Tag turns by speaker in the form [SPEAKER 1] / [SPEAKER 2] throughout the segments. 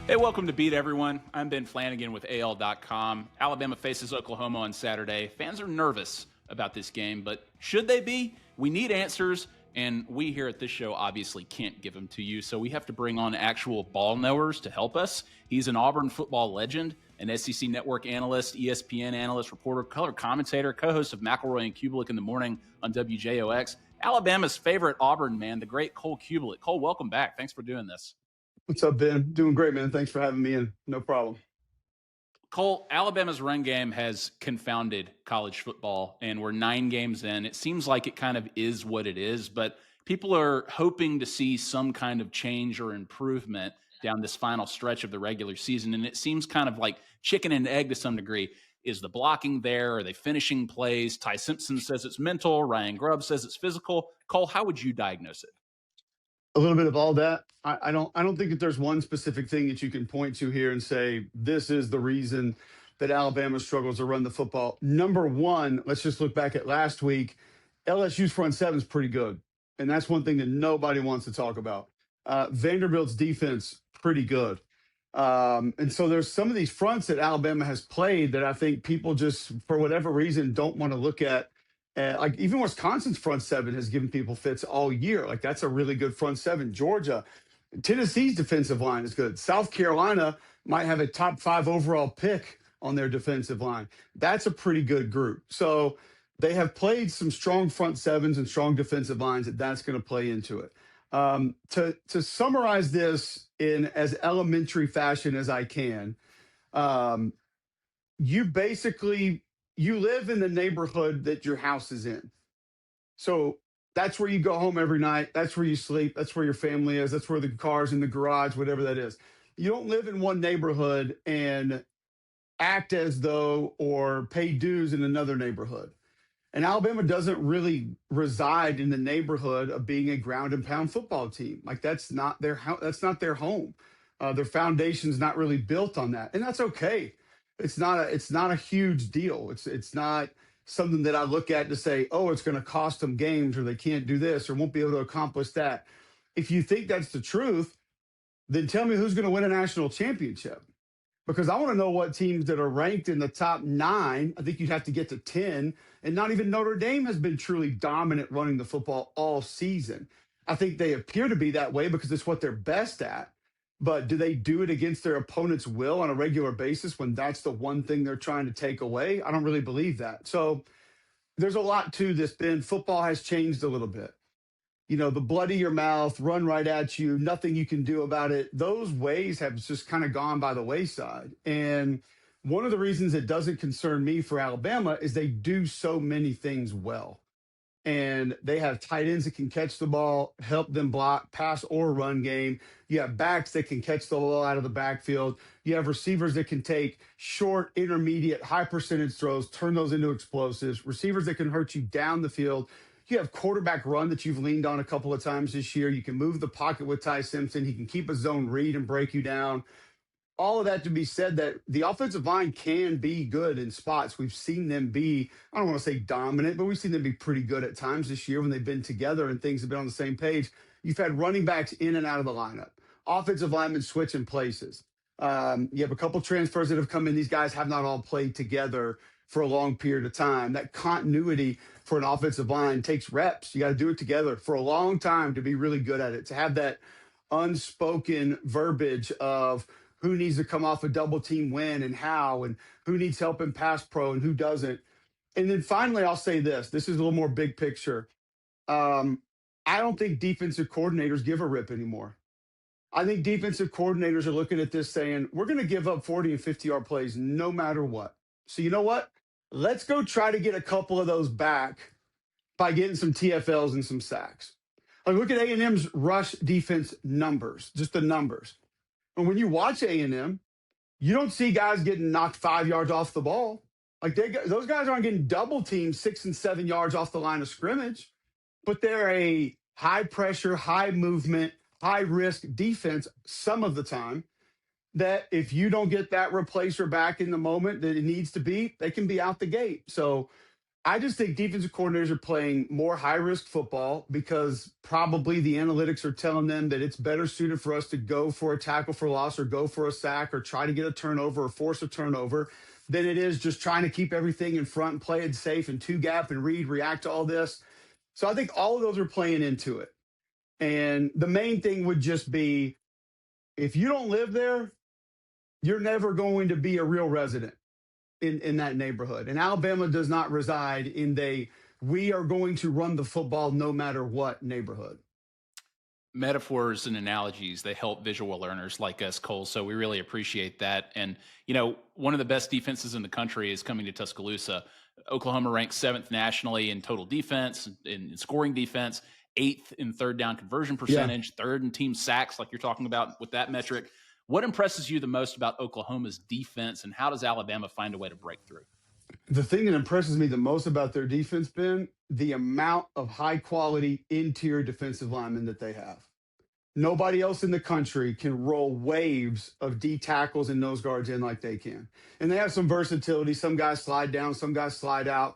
[SPEAKER 1] Hey, welcome to Beat Everyone. I'm Ben Flanagan with AL.com. Alabama faces Oklahoma on Saturday. Fans are nervous about this game, but should they be? We need answers, and we here at this show obviously can't give them to you, so we have to bring on actual ball knowers to help us. He's an Auburn football legend, an SEC Network analyst, ESPN analyst, reporter, color commentator, co-host of McElroy and Cubelic in the Morning on WJOX. Alabama's favorite Auburn man, the great Cole Cubelic. Cole, welcome back. Thanks for doing this.
[SPEAKER 2] What's up, Ben? Doing great, man. Thanks for having me in. No problem.
[SPEAKER 1] Cole, Alabama's run game has confounded college football, and we're 9 games in. It seems like it kind of is what it is, but people are hoping to see some kind of change or improvement down this final stretch of the regular season, and it seems kind of like chicken and egg to some degree. Is the blocking there? Are they finishing plays? Ty Simpson says it's mental. Ryan Grubb says it's physical. Cole, how would you diagnose it?
[SPEAKER 2] A little bit of all that. I don't think that there's one specific thing that you can point to here and say this is the reason that Alabama struggles to run the football. Number one, let's just look back at last week. LSU's front seven is pretty good, and that's one thing that nobody wants to talk about. Vanderbilt's defense pretty good. And so there's some of these fronts that Alabama has played that I think people just, for whatever reason, don't want to look at. Like even Wisconsin's front seven has given people fits all year. Like that's a really good front seven. Georgia, Tennessee's defensive line is good. South Carolina might have a top 5 overall pick on their defensive line. That's a pretty good group. So they have played some strong front sevens and strong defensive lines that's going to play into it. To summarize this in as elementary fashion as I can, you live in the neighborhood that your house is in. So that's where you go home every night. That's where you sleep. That's where your family is. That's where the car's in the garage, whatever that is. You don't live in one neighborhood and act as though or pay dues in another neighborhood. And Alabama doesn't really reside in the neighborhood of being a ground and pound football team. Like that's not their home. Their foundation's not really built on that, and that's okay. It's not a huge deal. It's not something that I look at to say, oh, it's going to cost them games or they can't do this or won't be able to accomplish that. If you think that's the truth, then tell me who's going to win a national championship. Because I want to know what teams that are ranked in the top 9, I think you'd have to get to 10, and not even Notre Dame has been truly dominant running the football all season. I think they appear to be that way because it's what they're best at. But do they do it against their opponent's will on a regular basis when that's the one thing they're trying to take away? I don't really believe that. So there's a lot to this, Ben. Football has changed a little bit. You know, the bloody your mouth, run right at you, nothing you can do about it. Those ways have just kind of gone by the wayside. And one of the reasons it doesn't concern me for Alabama is they do so many things well. And they have tight ends that can catch the ball, help them block, pass or run game. You have backs that can catch the ball out of the backfield. You have receivers that can take short, intermediate, high percentage throws, turn those into explosives. Receivers that can hurt you down the field. You have quarterback run that you've leaned on a couple of times this year. You can move the pocket with Ty Simpson. He can keep a zone read and break you down. All of that to be said that the offensive line can be good in spots. We've seen them be, I don't want to say dominant, but we've seen them be pretty good at times this year when they've been together and things have been on the same page. You've had running backs in and out of the lineup, offensive linemen switching places. You have a couple transfers that have come in. These guys have not all played together for a long period of time. That continuity for an offensive line takes reps. You got to do it together for a long time to be really good at it, to have that unspoken verbiage of who needs to come off a double team win and how, and who needs help in pass pro and who doesn't. And then finally, I'll say this. This is a little more big picture. I don't think defensive coordinators give a rip anymore. I think defensive coordinators are looking at this saying, we're going to give up 40 and 50-yard plays no matter what. So you know what? Let's go try to get a couple of those back by getting some TFLs and some sacks. Like look at A&M's rush defense numbers, just the numbers. And when you watch A&M, you don't see guys getting knocked 5 yards off the ball. Like those guys aren't getting double teamed 6 and 7 yards off the line of scrimmage, but they're a high pressure, high movement, high risk defense some of the time that if you don't get that replacer back in the moment that it needs to be, they can be out the gate. So I just think defensive coordinators are playing more high risk football because probably the analytics are telling them that it's better suited for us to go for a tackle for loss or go for a sack or try to get a turnover or force a turnover than it is just trying to keep everything in front and play it safe and two gap and read, react to all this. So I think all of those are playing into it. And the main thing would just be if you don't live there, you're never going to be a real resident in that neighborhood. And Alabama does not reside in we are going to run the football no matter what neighborhood.
[SPEAKER 1] Metaphors and analogies, they help visual learners like us, Cole. So we really appreciate that. And, one of the best defenses in the country is coming to Tuscaloosa. Oklahoma ranks 7th nationally in total defense, in scoring defense, 8th in third down conversion percentage, 3rd in team sacks, like you're talking about with that metric. What impresses you the most about Oklahoma's defense, and how does Alabama find a way to break through?
[SPEAKER 2] The thing that impresses me the most about their defense, Ben, the amount of high quality interior defensive linemen that they have. Nobody else in the country can roll waves of D tackles and nose guards in like they can. And they have some versatility. Some guys slide down, some guys slide out.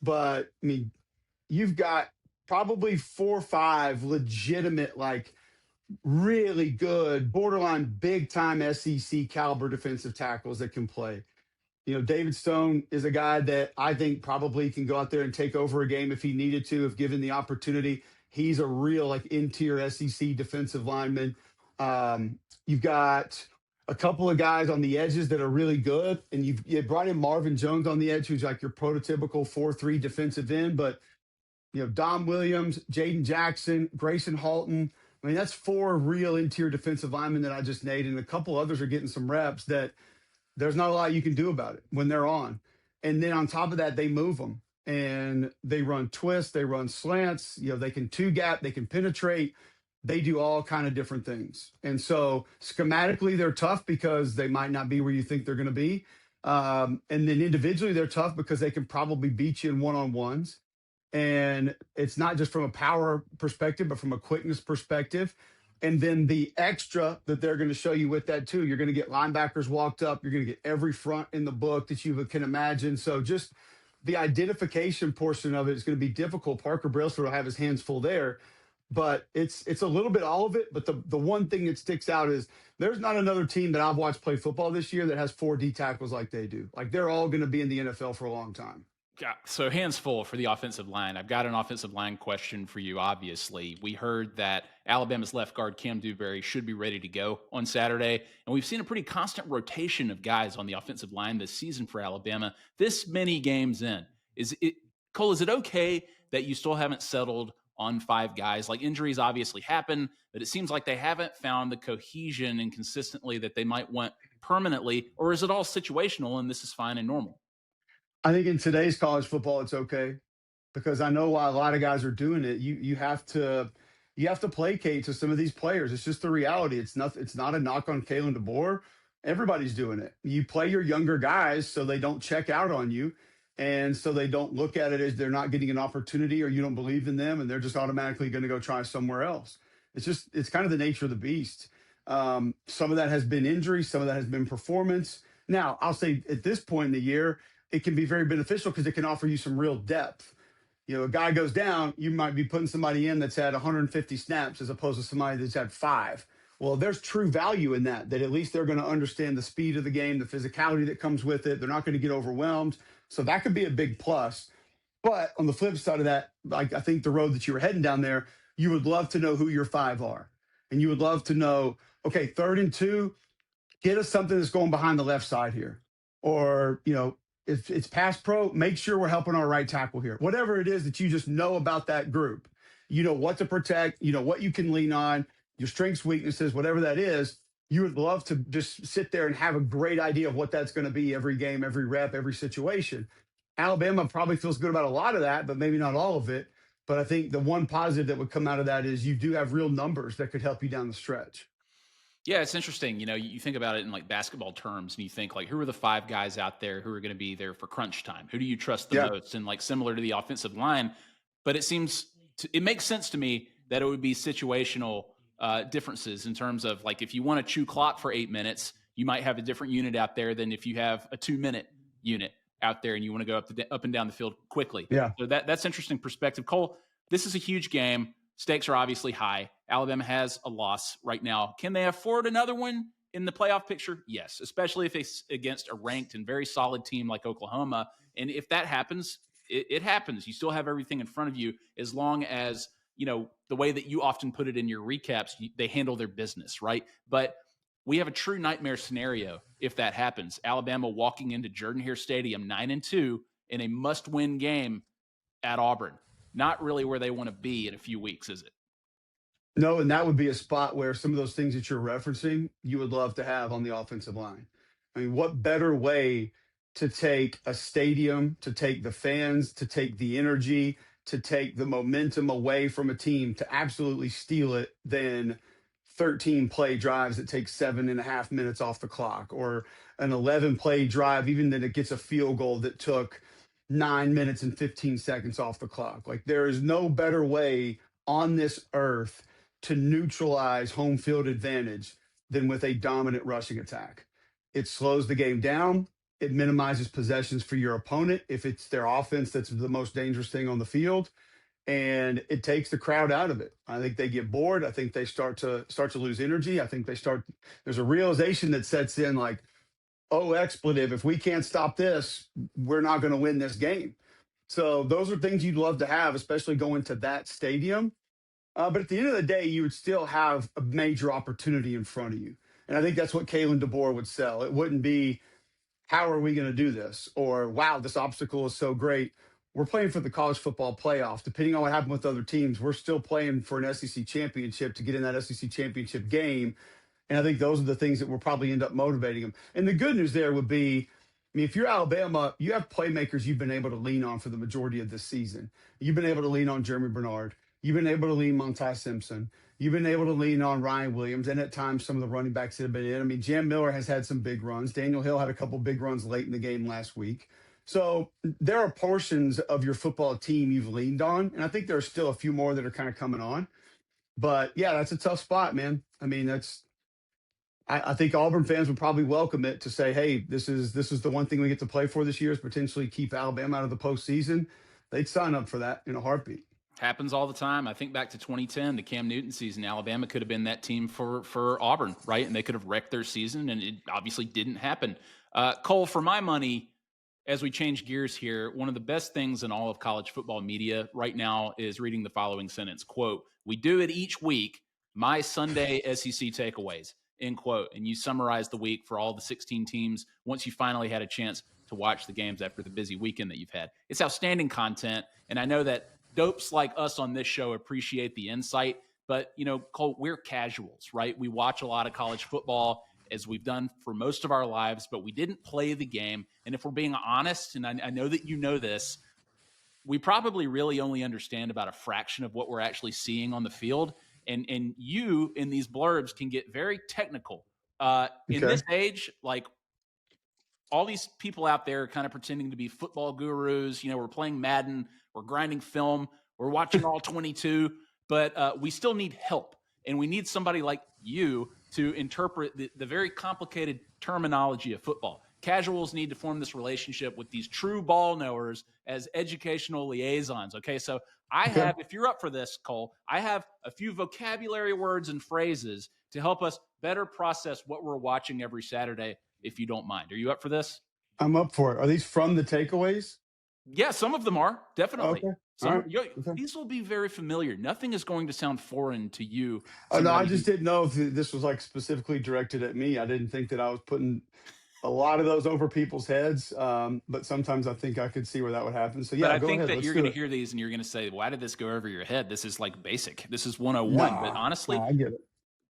[SPEAKER 2] But I mean, you've got probably 4 or 5 legitimate, like really good, borderline big time SEC caliber defensive tackles that can play. David Stone is a guy that I think probably can go out there and take over a game if he needed to, if given the opportunity. He's a real interior SEC defensive lineman. You've got a couple of guys on the edges that are really good, and you brought in Marvin Jones on the edge, who's like your prototypical 4-3 defensive end. But Dom Williams, Jaden Jackson, Grayson Halton. I mean, that's 4 real interior defensive linemen that I just named, and a couple others are getting some reps that there's not a lot you can do about it when they're on. And then on top of that, they move them. And they run twists, they run slants, they can two gap, they can penetrate, they do all kind of different things. And so schematically, they're tough because they might not be where you think they're going to be. And then individually, they're tough because they can probably beat you in one-on-ones. And it's not just from a power perspective, but from a quickness perspective. And then the extra that they're going to show you with that too, you're going to get linebackers walked up, you're going to get every front in the book that you can imagine. So just the identification portion of it is going to be difficult. Parker Brailsford will have his hands full there, but it's a little bit all of it. But the one thing that sticks out is there's not another team that I've watched play football this year that has 4 D tackles like they do. Like they're all going to be in the NFL for a long time.
[SPEAKER 1] Yeah, so hands full for the offensive line. I've got an offensive line question for you, obviously. We heard that Alabama's left guard Cam Dewberry should be ready to go on Saturday, and we've seen a pretty constant rotation of guys on the offensive line this season for Alabama, this many games in. Cole, is it okay that you still haven't settled on 5 guys? Like, injuries obviously happen, but it seems like they haven't found the cohesion and consistently that they might want permanently, or is it all situational and this is fine and normal?
[SPEAKER 2] I think in today's college football, it's okay because I know why a lot of guys are doing it. You have to placate to some of these players. It's just the reality. It's not a knock on Kalen DeBoer. Everybody's doing it. You play your younger guys so they don't check out on you, and so they don't look at it as they're not getting an opportunity or you don't believe in them, and they're just automatically going to go try somewhere else. It's kind of the nature of the beast. Some of that has been injury, some of that has been performance. Now, I'll say at this point in the year, it can be very beneficial because it can offer you some real depth. A guy goes down, you might be putting somebody in that's had 150 snaps as opposed to somebody that's had 5. Well, there's true value in that at least they're going to understand the speed of the game, the physicality that comes with it. They're not going to get overwhelmed. So that could be a big plus. But on the flip side of that, like I think the road that you were heading down there, you would love to know who your 5 are. And you would love to know, okay, 3rd and 2, get us something that's going behind the left side here. Or, if it's pass pro, make sure we're helping our right tackle here. Whatever it is that you just know about that group, you know what to protect, you know what you can lean on, your strengths, weaknesses, whatever that is, you would love to just sit there and have a great idea of what that's going to be every game, every rep, every situation. Alabama probably feels good about a lot of that, but maybe not all of it. But I think the one positive that would come out of that is you do have real numbers that could help you down the stretch.
[SPEAKER 1] Yeah, it's interesting. You think about it in like basketball terms and you think like, who are the 5 guys out there who are going to be there for crunch time? Who do you trust the most? And like similar to the offensive line, but it makes sense to me that it would be situational differences in terms of like, if you want to chew clock for 8 minutes, you might have a different unit out there than if you have a 2-minute unit out there and you want to go up and down the field quickly.
[SPEAKER 2] Yeah.
[SPEAKER 1] So that's interesting perspective. Cole, this is a huge game. Stakes are obviously high. Alabama has a loss right now. Can they afford another one in the playoff picture? Yes, especially if it's against a ranked and very solid team like Oklahoma. And if that happens, it happens. You still have everything in front of you as long as, the way that you often put it in your recaps, they handle their business, right? But we have a true nightmare scenario if that happens. Alabama walking into Jordan-Hare Stadium 9-2 in a must-win game at Auburn. Not really where they want to be in a few weeks, is it?
[SPEAKER 2] No, and that would be a spot where some of those things that you're referencing, you would love to have on the offensive line. I mean, what better way to take a stadium, to take the fans, to take the energy, to take the momentum away from a team, to absolutely steal it than 13 play drives that take 7.5 minutes off the clock, or an 11 play drive, even then it gets a field goal that took 9 minutes and 15 seconds off the clock. Like, there is no better way on this earth to neutralize home field advantage than with a dominant rushing attack. It slows the game down. It minimizes possessions for your opponent if it's their offense that's the most dangerous thing on the field, and it takes the crowd out of it. I think they get bored. I think they start to lose energy. I think there's a realization that sets in, like, oh, expletive, if we can't stop this, we're not going to win this game. So those are things you'd love to have, especially going to that stadium. But at the end of the day, you would still have a major opportunity in front of you. And I think that's what Kalen DeBoer would sell. It wouldn't be, how are we going to do this? Or, wow, this obstacle is so great. We're playing for the college football playoff. Depending on what happened with other teams, we're still playing for an SEC championship to get in that SEC championship game. And I think those are the things that will probably end up motivating them. And the good news there would be, I mean, if you're Alabama, you have playmakers you've been able to lean on for the majority of this season. You've been able to lean on Jeremy Bernard. You've been able to lean on Ty Simpson. You've been able to lean on Ryan Williams, and at times some of the running backs that have been in. I mean, Jam Miller has had some big runs. Daniel Hill had a couple big runs late in the game last week. So there are portions of your football team you've leaned on, and I think there are still a few more that are kind of coming on. But yeah, that's a tough spot, man. I mean, I think Auburn fans would probably welcome it to say, hey, this is the one thing we get to play for this year, is potentially keep Alabama out of the postseason. They'd sign up for that in a heartbeat.
[SPEAKER 1] Happens all the time. I think back to 2010, the Cam Newton season. Alabama could have been that team for Auburn, right? And they could have wrecked their season, and it obviously didn't happen. Cole, for my money, as we change gears here, one of the best things in all of college football media right now is reading the following sentence, quote, "We do it each week, my Sunday SEC takeaways," end quote. And you summarize the week for all the 16 teams once you finally had a chance to watch the games after the busy weekend that you've had. It's outstanding content, and I know that dopes like us on this show appreciate the insight, but, Cole, we're casuals, right? We watch a lot of college football, as we've done for most of our lives, but we didn't play the game. And if we're being honest, and I know that you know this, we probably really only understand about a fraction of what we're actually seeing on the field. And you, in these blurbs, can get very technical. In this age, like, all these people out there kind of pretending to be football gurus. We're playing Madden, we're grinding film, we're watching all 22, but we still need help. And we need somebody like you to interpret the very complicated terminology of football. Casuals need to form this relationship with these true ball knowers as educational liaisons. Okay, so I have, if you're up for this, Cole, I have a few vocabulary words and phrases to help us better process what we're watching every Saturday, if you don't mind. Are you up for this?
[SPEAKER 2] I'm up for it. Are these from the takeaways?
[SPEAKER 1] Yeah, some of them are, definitely.
[SPEAKER 2] Okay.
[SPEAKER 1] These will be very familiar. Nothing is going to sound foreign to you.
[SPEAKER 2] No, I just didn't know if this was like specifically directed at me. I didn't think that I was putting a lot of those over people's heads, but sometimes I think I could see where that would happen. So yeah,
[SPEAKER 1] but I think that you're going to hear these and you're going to say, why did this go over your head? This is like basic. This is 101. But honestly,
[SPEAKER 2] I get it.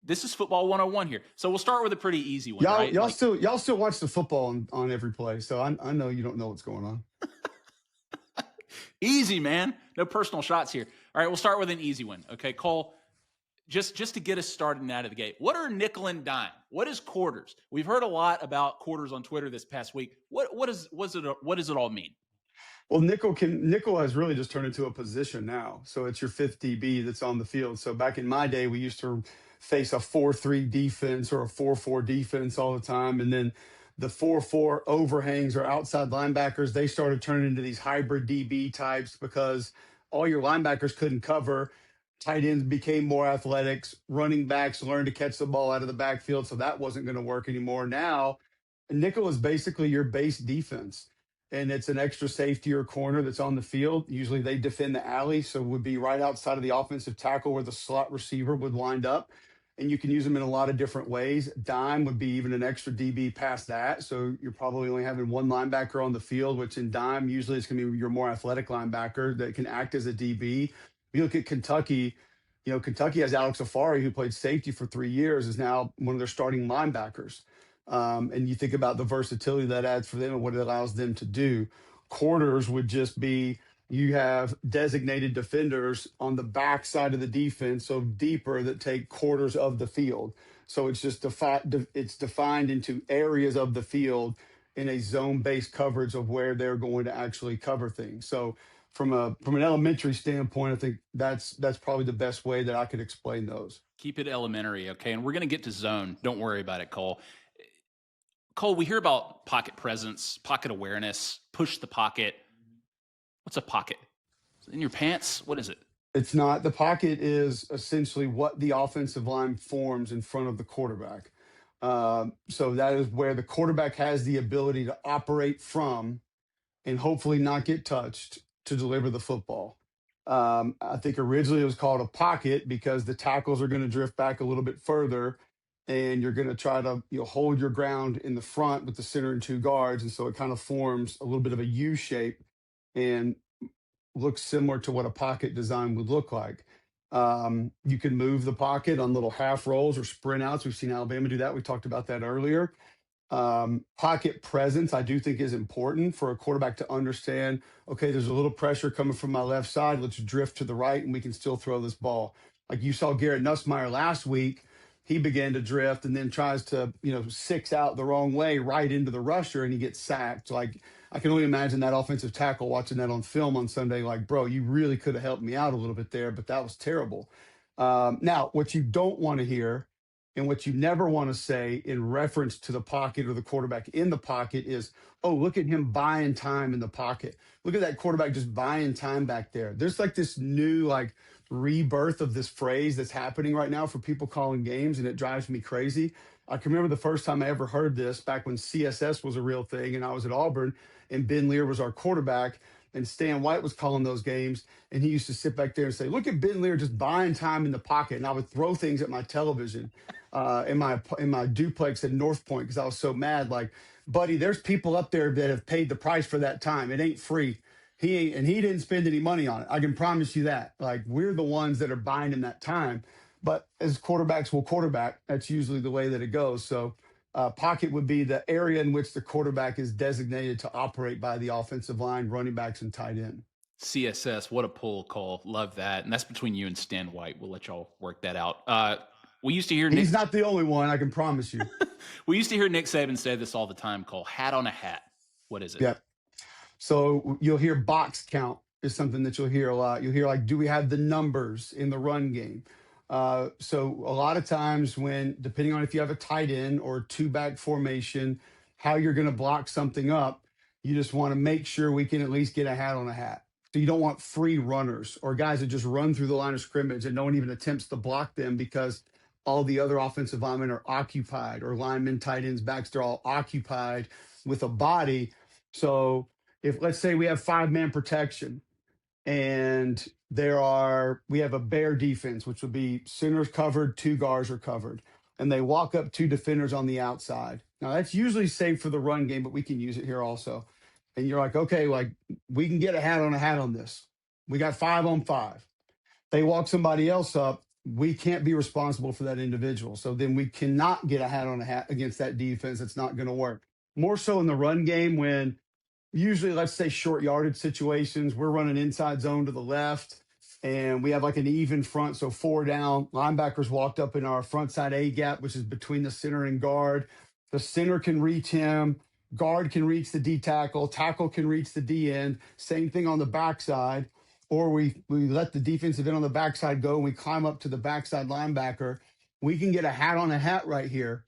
[SPEAKER 1] This is football 101 here. So we'll start with a pretty easy one,
[SPEAKER 2] y'all,
[SPEAKER 1] right?
[SPEAKER 2] Y'all still watch the football on every play. So I know you don't know what's going on.
[SPEAKER 1] Easy, man. No personal shots here. All right, we'll start with an easy one. Okay, Cole, just to get us started and out of the gate, what are nickel and dime? What is quarters? We've heard a lot about quarters on Twitter this past week. What does it all mean?
[SPEAKER 2] Well, nickel has really just turned into a position now. So it's your fifth DB that's on the field. So back in my day, we used to face a 4-3 defense or a 4-4 defense all the time. And then the 4-4 overhangs or outside linebackers, they started turning into these hybrid DB types because all your linebackers couldn't cover. Tight ends became more athletics. Running backs learned to catch the ball out of the backfield, so that wasn't going to work anymore. Now, nickel is basically your base defense, and it's an extra safety or corner that's on the field. Usually they defend the alley, so it would be right outside of the offensive tackle where the slot receiver would wind up. And you can use them in a lot of different ways. Dime would be even an extra DB past that. So you're probably only having one linebacker on the field, which in dime, usually it's going to be your more athletic linebacker that can act as a DB. You look at Kentucky, Kentucky has Alex Afari, who played safety for 3 years, is now one of their starting linebackers. And you think about the versatility that adds for them and what it allows them to do. Quarters would just be you have designated defenders on the back side of the defense, so deeper, that take quarters of the field. So it's just it's defined into areas of the field in a zone-based coverage of where they're going to actually cover things. So from an elementary standpoint, I think that's probably the best way that I could explain those.
[SPEAKER 1] Keep it elementary, okay? And we're going to get to zone. Don't worry about it, Cole. Cole, we hear about pocket presence, pocket awareness, push the pocket. What's a pocket? In your pants? What is it?
[SPEAKER 2] It's not. The pocket is essentially what the offensive line forms in front of the quarterback. So that is where the quarterback has the ability to operate from and hopefully not get touched to deliver the football. I think originally it was called a pocket because the tackles are going to drift back a little bit further, and you're going to try to hold your ground in the front with the center and two guards, and so it kind of forms a little bit of a U shape and looks similar to what a pocket design would look like. You can move the pocket on little half rolls or sprint outs. We've seen Alabama do that. We talked about that earlier. Pocket presence, I do think, is important for a quarterback to understand, okay, there's a little pressure coming from my left side. Let's drift to the right and we can still throw this ball. Like you saw Garrett Nussmeier last week, he began to drift and then tries to, six out the wrong way right into the rusher and he gets sacked. Like I can only imagine that offensive tackle watching that on film on Sunday, like, bro, you really could have helped me out a little bit there, but that was terrible. Now, what you don't want to hear and what you never want to say in reference to the pocket or the quarterback in the pocket is, oh, look at him buying time in the pocket. Look at that quarterback just buying time back there. There's like this new rebirth of this phrase that's happening right now for people calling games, and it drives me crazy. I can remember the first time I ever heard this back when CSS was a real thing, and I was at Auburn, and Ben Lear was our quarterback, and Stan White was calling those games, and he used to sit back there and say, look at Ben Lear just buying time in the pocket. And I would throw things at my television in my duplex at North Point because I was so mad. Like, buddy, there's people up there that have paid the price for that time. It ain't free. He didn't spend any money on it. I can promise you that. Like, we're the ones that are buying him that time. But as quarterbacks will quarterback, that's usually the way that it goes. So pocket would be the area in which the quarterback is designated to operate by the offensive line, running backs, and tight end.
[SPEAKER 1] CSS, what a pull, Cole. Love that. And that's between you and Stan White. We'll let y'all work that out. We used to hear
[SPEAKER 2] He's not the only one, I can promise you.
[SPEAKER 1] We used to hear Nick Saban say this all the time, Cole. Hat on a hat. What is it?
[SPEAKER 2] Yeah. So you'll hear box count is something that you'll hear a lot. You'll hear do we have the numbers in the run game? So a lot of times when, depending on if you have a tight end or two-back formation, how you're going to block something up, you just want to make sure we can at least get a hat on a hat. So you don't want free runners or guys that just run through the line of scrimmage and no one even attempts to block them because all the other offensive linemen are occupied, or linemen, tight ends, backs, they're all occupied with a body. So if, let's say, we have 5-man protection and we have a bear defense, which would be centers covered, 2 guards are covered, and they walk up 2 defenders on the outside. Now that's usually safe for the run game, but we can use it here also. And you're like, okay, we can get a hat on this. We got 5 on 5. They walk somebody else up. We can't be responsible for that individual. So then we cannot get a hat on a hat against that defense. It's not going to work. More so in the run game when usually, let's say, short yardage situations, we're running inside zone to the left and we have an even front. So 4 down, linebackers walked up in our front side A gap, which is between the center and guard. The center can reach him. Guard can reach the D tackle. Tackle can reach the D end. Same thing on the backside. Or we let the defensive end on the backside go and we climb up to the backside linebacker. We can get a hat on a hat right here.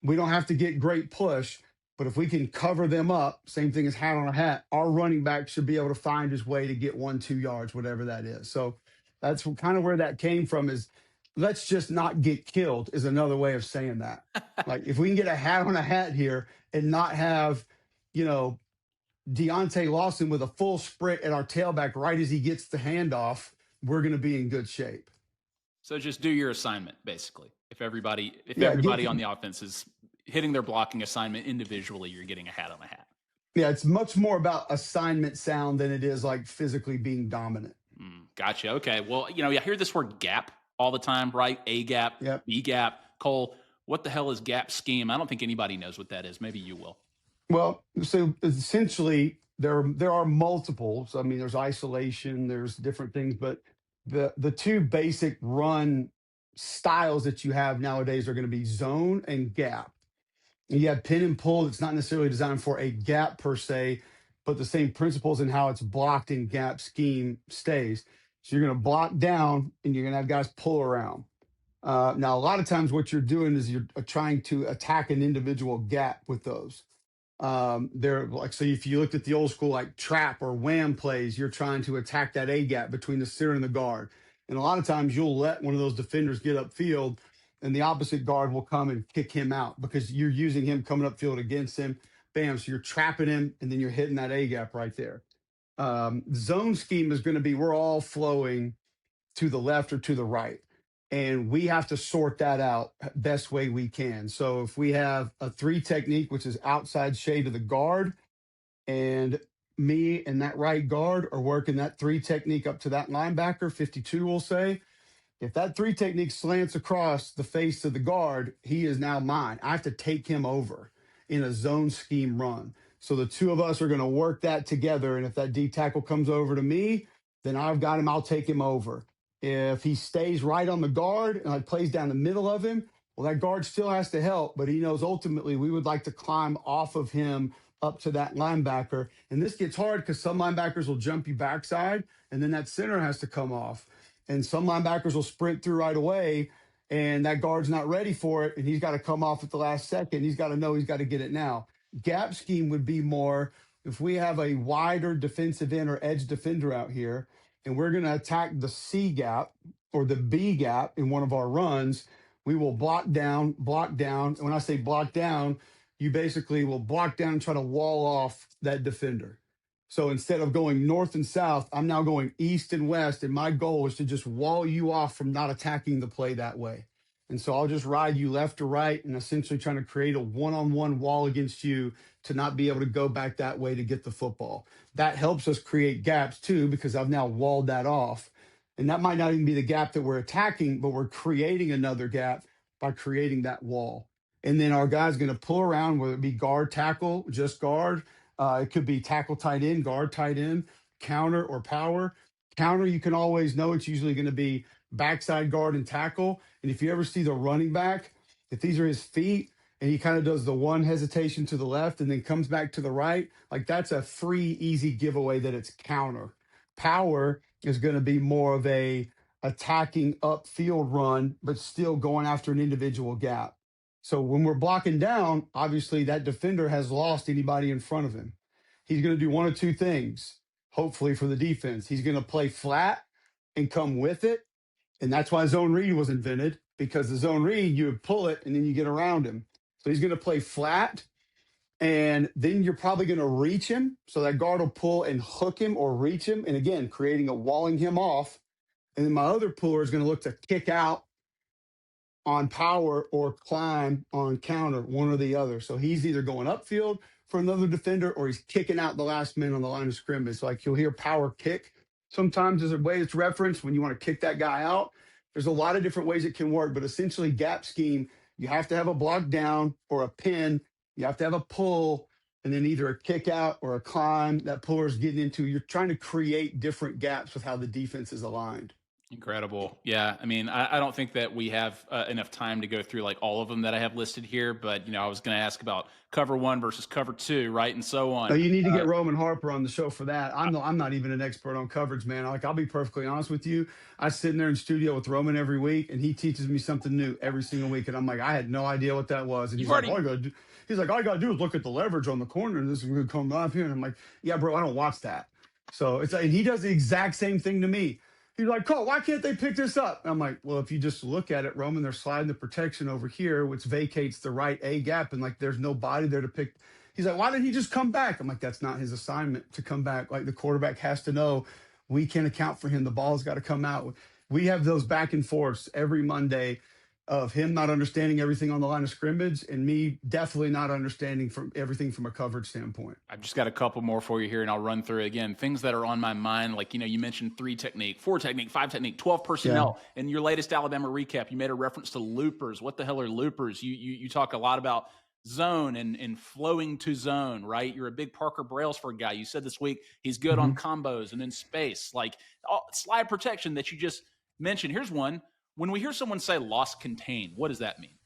[SPEAKER 2] We don't have to get great push, But if we can cover them up, same thing as hat on a hat, our running back should be able to find his way to get 1, 2 yards, whatever that is. So that's kind of where that came from is let's just not get killed is another way of saying that. Like if we can get a hat on a hat here and not have, you know, Deontay Lawson with a full sprint at our tailback right as he gets the handoff, we're going to be in good shape.
[SPEAKER 1] So just do your assignment, basically. If everybody
[SPEAKER 2] Yeah,
[SPEAKER 1] on the offense is hitting their blocking assignment individually, you're getting a hat on a hat.
[SPEAKER 2] yeah, it's much more about assignment sound than it is like physically being dominant.
[SPEAKER 1] Gotcha. Okay. Well, I hear this word gap all the time, right? A gap,
[SPEAKER 2] Yep.
[SPEAKER 1] B gap. Cole, what the hell is gap scheme? I don't think anybody knows what that is. Maybe you will.
[SPEAKER 2] Well, so essentially there are multiples. I mean, there's isolation, there's different things, but the two basic run styles that you have nowadays are going to be zone and gap. And you have pin and pull that's not necessarily designed for a gap per se, but the same principles in how it's blocked in gap scheme stays. So you're going to block down and you're going to have guys pull around. Now, a lot of times what you're doing is you're trying to attack an individual gap with those. They're like, so if you looked at the old school like trap or wham plays, you're trying to attack that A gap between the center and the guard. And a lot of times you'll let one of those defenders get upfield and the opposite guard will come and kick him out because you're using him coming upfield against him. Bam. So you're trapping him and then you're hitting that A gap right there. Zone scheme is going to be we're all flowing to the left or to the right. And we have to sort that out best way we can. So if we have a 3 technique, which is outside shade of the guard, and me and that right guard are working that 3 technique up to that linebacker, 52, we'll say. If that 3 technique slants across the face of the guard, he is now mine. I have to take him over in a zone scheme run. So the two of us are going to work that together. And if that D tackle comes over to me, then I've got him. I'll take him over. If he stays right on the guard and I plays down the middle of him, well, that guard still has to help, but he knows ultimately we would like to climb off of him up to that linebacker. And this gets hard because some linebackers will jump you backside, and then that center has to come off. And some linebackers will sprint through right away, and that guard's not ready for it, and he's got to come off at the last second. He's got to know he's got to get it now. Gap scheme would be more if we have a wider defensive end or edge defender out here, and we're going to attack the C gap or the B gap in one of our runs, we will block down. And when I say block down, you basically will block down and try to wall off that defender. So instead of going north and south, I'm now going east and west. And my goal is to just wall you off from not attacking the play that way. And so I'll just ride you left to right and essentially trying to create a one-on-one wall against you to not be able to go back that way to get the football. That helps us create gaps too, because I've now walled that off. And that might not even be the gap that we're attacking, but we're creating another gap by creating that wall. And then our guy's going to pull around, whether it be guard, tackle, just guard. It could be tackle, tight end, guard, tight end, counter, or power. Counter, you can always know it's usually going to be backside guard and tackle. And if you ever see the running back, if these are his feet and he kind of does the one hesitation to the left and then comes back to the right, like that's a free, easy giveaway that it's counter. Power is going to be more of a attacking upfield run, but still going after an individual gap. So when we're blocking down, obviously that defender has lost anybody in front of him. He's going to do one of two things, hopefully for the defense. He's going to play flat and come with it. And that's why zone read was invented, because the zone read, you would pull it and then you get around him. So he's going to play flat, and then you're probably going to reach him. So that guard will pull and hook him or reach him. And again, creating a walling him off. And then my other puller is going to look to kick out on power or climb on counter, one or the other. So he's either going upfield for another defender or he's kicking out the last man on the line of scrimmage. Like you'll hear power kick. Sometimes there's a way it's referenced when you want to kick that guy out. There's a lot of different ways it can work, but essentially gap scheme, you have to have a block down or a pin. You have to have a pull and then either a kick out or a climb that puller is getting into. You're trying to create different gaps with how the defense is aligned.
[SPEAKER 1] Incredible. Yeah. I mean, I don't think that we have enough time to go through like all of them that I have listed here, but I was going to ask about cover one versus cover two, right? And so
[SPEAKER 2] No,
[SPEAKER 1] on.
[SPEAKER 2] you need to
[SPEAKER 1] Uh,
[SPEAKER 2] get Roman Harper on the show for that. I'm not even an expert on coverage, man. Like, I'll be perfectly honest with you. I sit in there in studio with Roman every week, and he teaches me something new every single week. And I'm like, I had no idea what that was. And
[SPEAKER 1] you've
[SPEAKER 2] he's like,
[SPEAKER 1] already,
[SPEAKER 2] all you gotta do is look at the leverage on the corner, and this is gonna come up here. And I'm like, yeah, bro, I don't watch that. So it's like, and he does the exact same thing to me. He's like, Cole, why can't they pick this up? And I'm like, well, if you just look at it, Roman, they're sliding the protection over here, which vacates the right A gap, and like there's no body there to pick. He's like, why did he just come back? I'm like, that's not his assignment to come back. Like, the quarterback has to know we can't account for him. The ball's got to come out. We have those back and forths every Monday of him not understanding everything on the line of scrimmage and me definitely not understanding from everything from a coverage standpoint.
[SPEAKER 1] I've just got a couple more for you here and I'll run through it again. Things that are on my mind, like, you mentioned 3 technique, 4 technique, 5 technique, 12
[SPEAKER 2] Yeah.
[SPEAKER 1] personnel. In your latest Alabama recap, you made a reference to loopers. What the hell are loopers? You talk a lot about zone and flowing to zone, right? You're a big Parker Brailsford guy. You said this week he's good on
[SPEAKER 2] Mhm.
[SPEAKER 1] combos and in space, like slide protection that you just mentioned. Here's one. When we hear someone say lost contain, what does that mean?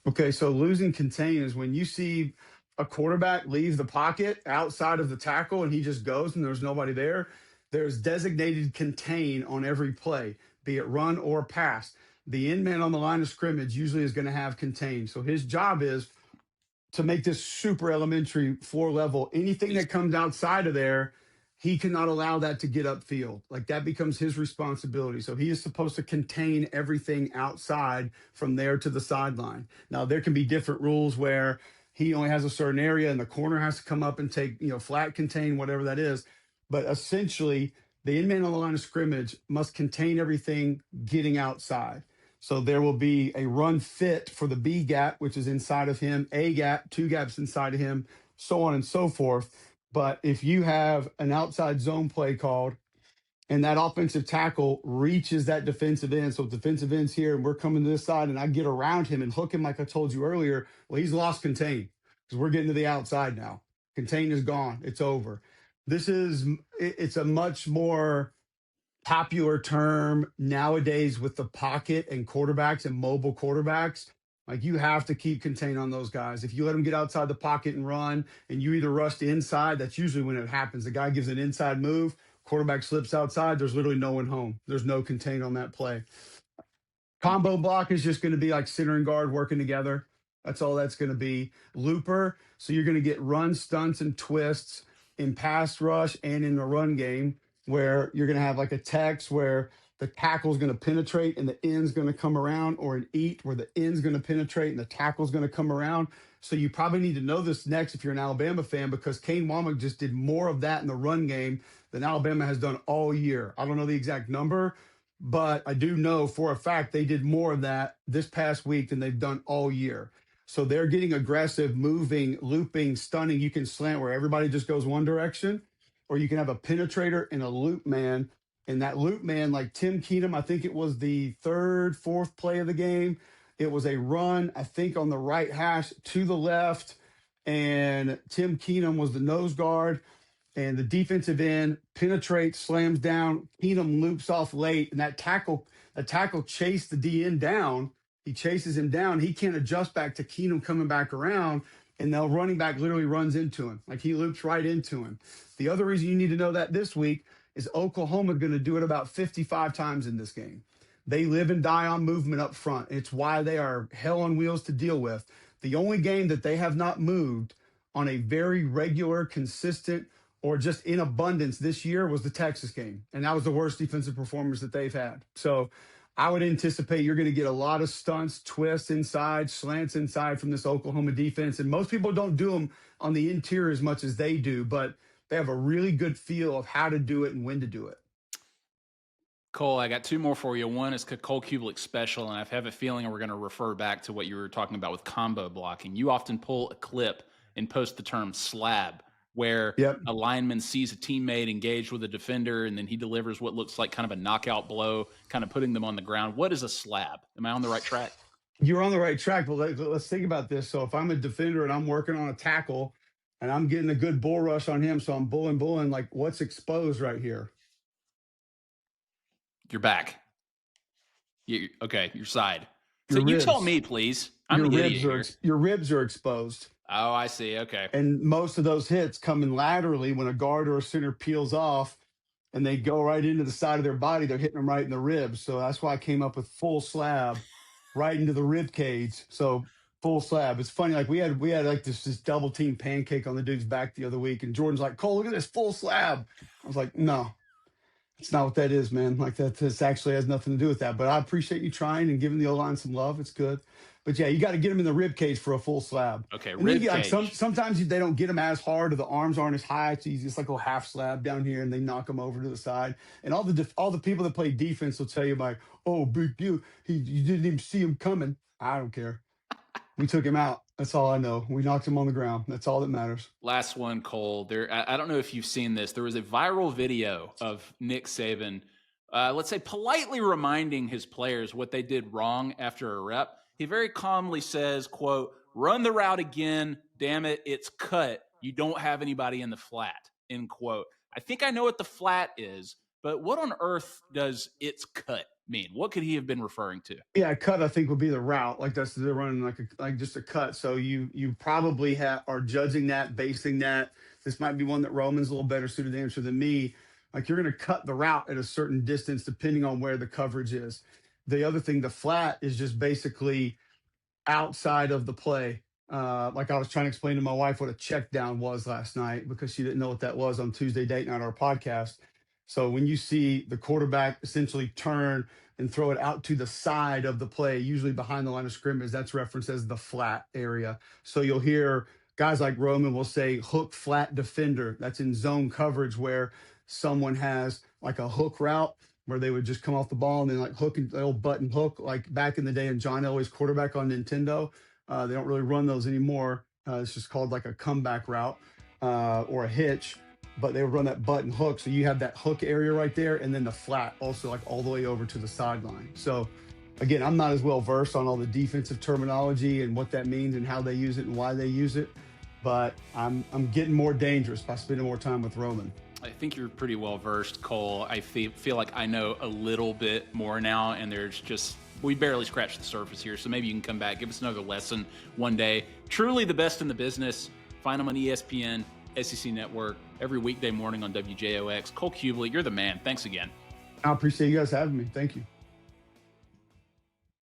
[SPEAKER 2] Okay, so losing contain is when you see a quarterback leave the pocket outside of the tackle and he just goes and there's nobody there. There's designated contain on every play, be it run or pass. The end man on the line of scrimmage usually is going to have contain. So his job is to make this super elementary floor level. Anything
[SPEAKER 1] Please.
[SPEAKER 2] that comes outside of there, he cannot allow that to get upfield. Like, that becomes his responsibility. So he is supposed to contain everything outside from there to the sideline. Now, there can be different rules where he only has a certain area and the corner has to come up and take, flat contain, whatever that is. But essentially, the in man on the line of scrimmage must contain everything getting outside. So there will be a run fit for the B gap, which is inside of him, A gap, 2 gaps inside of him, so on and so forth. But if you have an outside zone play called and that offensive tackle reaches that defensive end, so defensive end's here and we're coming to this side and I get around him and hook him like I told you earlier, well, he's lost contain because we're getting to the outside now. Contain is gone. It's over. It's a much more popular term nowadays with the pocket and quarterbacks and mobile quarterbacks. Like, you have to keep contain on those guys. If you let them get outside the pocket and run, and you either rush to inside, that's usually when it happens. The guy gives an inside move, quarterback slips outside. There's literally no one home. There's no contain on that play. Combo block is just going to be like center and guard working together. That's all that's going to be. Looper, so you're going to get run, stunts, and twists in pass rush and in the run game, where you're going to have like a text where the tackle's going to penetrate and the end's going to come around, or an eat where the end's going to penetrate and the tackle's going to come around. So you probably need to know this next if you're an Alabama fan, because Kane Wommack just did more of that in the run game than Alabama has done all year. I don't know the exact number, but I do know for a fact they did more of that this past week than they've done all year. So they're getting aggressive, moving, looping, stunning. You can slant where everybody just goes one direction, or you can have a penetrator and a loop man. And that loop man, like Tim Keenum, I think it was the third, fourth play of the game. It was a run, I think, on the right hash to the left. And Tim Keenum was the nose guard, and the defensive end penetrates, slams down. Keenum loops off late, and that tackle chased the D end down. He chases him down. He can't adjust back to Keenum coming back around, and the running back literally runs into him. Like, he loops right into him. The other reason you need to know that this week is Oklahoma going to do it about 55 times in this game. They live and die on movement up front. It's why they are hell on wheels to deal with. The only game that they have not moved on a very regular, consistent, or just in abundance this year was the Texas game. And that was the worst defensive performance that they've had. So I would anticipate you're going to get a lot of stunts, twists inside, slants inside from this Oklahoma defense. And most people don't do them on the interior as much as they do, but they have a really good feel of how to do it and when to do it.
[SPEAKER 1] Cole, I got 2 more for you. One is Cole Cubelic special, and I have a feeling we're going to refer back to what you were talking about with combo blocking. You often pull a clip and post the term slab, where
[SPEAKER 2] Yep.
[SPEAKER 1] a lineman sees a teammate engaged with a defender, and then he delivers what looks like kind of a knockout blow, kind of putting them on the ground. What is a slab? Am I on the right track?
[SPEAKER 2] You're on the right track, but let's think about this. So if I'm a defender and I'm working on a tackle and I'm getting a good bull rush on him, so I'm bulling, like, what's exposed right here?
[SPEAKER 1] You're back. Okay, your side. So
[SPEAKER 2] Your
[SPEAKER 1] you tell
[SPEAKER 2] ribs.
[SPEAKER 1] me, please. I'm the idiot here.
[SPEAKER 2] Your ribs are exposed.
[SPEAKER 1] Oh, I see. Okay.
[SPEAKER 2] And most of those hits come in laterally when a guard or a center peels off and they go right into the side of their body. They're hitting them right in the ribs. So that's why I came up with full slab right into the rib cage. So full slab. It's funny, like we had like this double team pancake on the dude's back the other week, and Jordan's like, Cole, look at this full slab. I was like, no, it's not what that is, man. Like that, this actually has nothing to do with that. But I appreciate you trying and giving the O-line some love. It's good. But yeah, you got to get them in the rib cage for a full slab.
[SPEAKER 1] Okay,
[SPEAKER 2] And then you
[SPEAKER 1] rib
[SPEAKER 2] get, like
[SPEAKER 1] cage.
[SPEAKER 2] sometimes they don't get them as hard, or the arms aren't as high. So you just like go half slab down here, and they knock them over to the side. And all the people that play defense will tell you like, oh, big deal. You didn't even see him coming. I don't care. We took him out. That's all I know. We knocked him on the ground. That's all that matters.
[SPEAKER 1] Last one, Cole. I don't know if you've seen this. There was a viral video of Nick Saban, let's say, politely reminding his players what they did wrong after a rep. He very calmly says, quote, "Run the route again. Damn it, it's cut. You don't have anybody in the flat," end quote. I think I know what the flat is, but what on earth does "it's cut" mean? What could he have been referring to?
[SPEAKER 2] Yeah, cut I think would be the route. Like they're running like just a cut. So you probably are judging that, basing that. This might be one that Roman's a little better suited to answer than me. Like you're going to cut the route at a certain distance depending on where the coverage is. The other thing, the flat is just basically outside of the play. Like I was trying to explain to my wife what a check down was last night because she didn't know what that was on Tuesday date night, our podcast. So when you see the quarterback essentially turn and throw it out to the side of the play, usually behind the line of scrimmage, that's referenced as the flat area. So you'll hear guys like Roman will say hook flat defender. That's in zone coverage where someone has like a hook route where they would just come off the ball and then like hook and they'll button hook like back in the day in John Elway's quarterback on Nintendo. They don't really run those anymore. It's just called like a comeback route or a hitch, but they would run that button hook. So you have that hook area right there, and then the flat also like all the way over to the sideline. So again, I'm not as well versed on all the defensive terminology and what that means and how they use it and why they use it, but I'm getting more dangerous by spending more time with Roman.
[SPEAKER 1] I think you're pretty well versed, Cole. I feel like I know a little bit more now, and we barely scratched the surface here. So maybe you can come back, give us another lesson one day. Truly the best in the business. Find them on ESPN, SEC Network, every weekday morning on WJOX. Cole Cubelic, you're the man. Thanks again.
[SPEAKER 2] I appreciate you guys having me. Thank you.